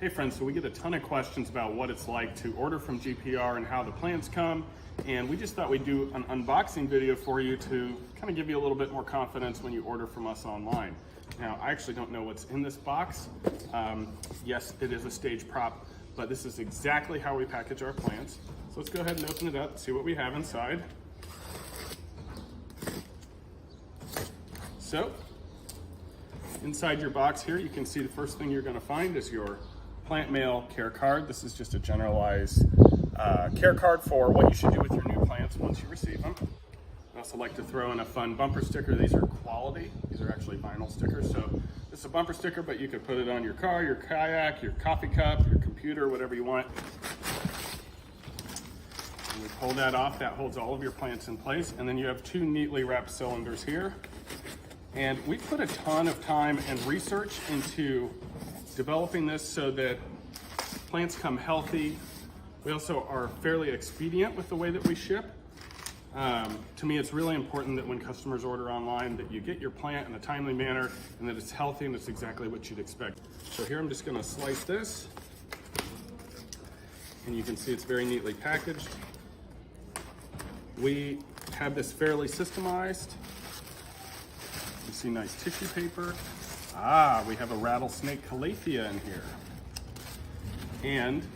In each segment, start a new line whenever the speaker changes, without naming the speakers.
Hey friends, so we get a ton of questions about what it's like to order from GPR and how the plants come, and we just thought we'd do an unboxing video for you to kind of give you a little bit more confidence when you order from us online. Now, I actually don't know what's in this box. Yes, it is a stage prop, but this is exactly how we package our plants. So let's go ahead and open it up and see what we have inside. So, inside your box here, you can see the first thing you're going to find is your plant mail care card. This is just a generalized care card for what you should do with your new plants once you receive them. I also like to throw in a fun bumper sticker. These are quality. These are actually vinyl stickers. So this is a bumper sticker, but you could put it on your car, your kayak, your coffee cup, your computer, whatever you want. And we pull that off. That holds all of your plants in place. And then you have two neatly wrapped cylinders here. And we put a ton of time and research into developing this so that plants come healthy. We also are fairly expedient with the way that we ship. To me, it's really important that when customers order online that you get your plant in a timely manner and that it's healthy and it's exactly what you'd expect. So here I'm just gonna slice this, and you can see it's very neatly packaged. We have this fairly systemized. You see nice tissue paper. We have a rattlesnake calathea in here. And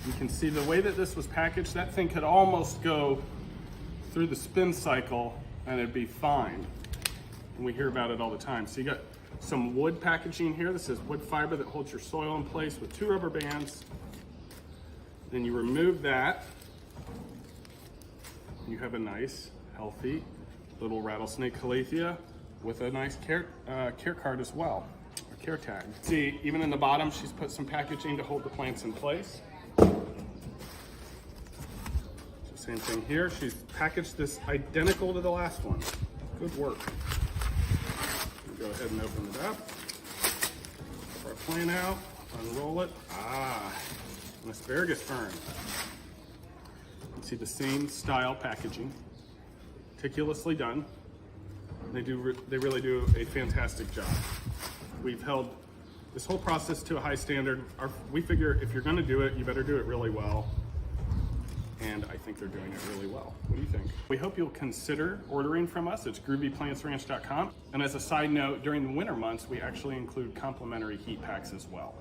you can see the way that this was packaged, that thing could almost go through the spin cycle and it'd be fine. And we hear about it all the time. So you got some wood packaging here. This is wood fiber that holds your soil in place with two rubber bands. Then you remove that. You have a nice, healthy little rattlesnake calathea with a nice care card as well, a care tag. See, even in the bottom, she's put some packaging to hold the plants in place. So same thing here. She's packaged this identical to the last one. Good work. Go ahead and open it up. Pour our plant out, unroll it. An asparagus fern. You can see the same style packaging, meticulously done. They really do a fantastic job. We've held this whole process to a high standard. We figure if you're gonna do it, you better do it really well. And I think they're doing it really well. What do you think? We hope you'll consider ordering from us. It's groovyplantsranch.com. And as a side note, during the winter months, we actually include complimentary heat packs as well.